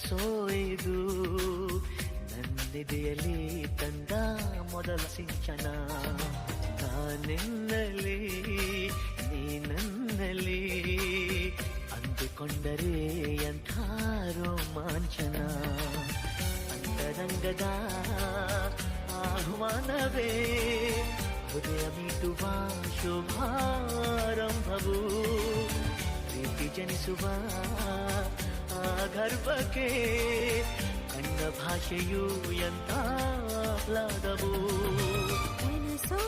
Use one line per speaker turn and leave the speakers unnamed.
ಕನಸೋ ಇದು ನನ್ನೆದೆಯಲ್ಲಿ ತಂದ ಮೊದಲ ಸಿಂಚನ ನಾನೆನ್ನಲಿ ನೀ ನನ್ನಲ್ಲಿ ಅಂದುಕೊಂಡರೆ ಎಂಥ ರೋಮಾಂಚನ ಅಂತರಂಗದ ಆಹ್ವಾನವೇ ಹೃದಯ ಮೀಟುವ ಶುಭಾರಂಭವು ಪ್ರೀತಿ ಜನಿಸುವ ಆ ಗರ್ಭಕ್ಕೆ ಕಣ್ಣ ಭಾಷೆಯು ಎಂಥ ಆಹ್ಲಾದವು
ಕನಸೋ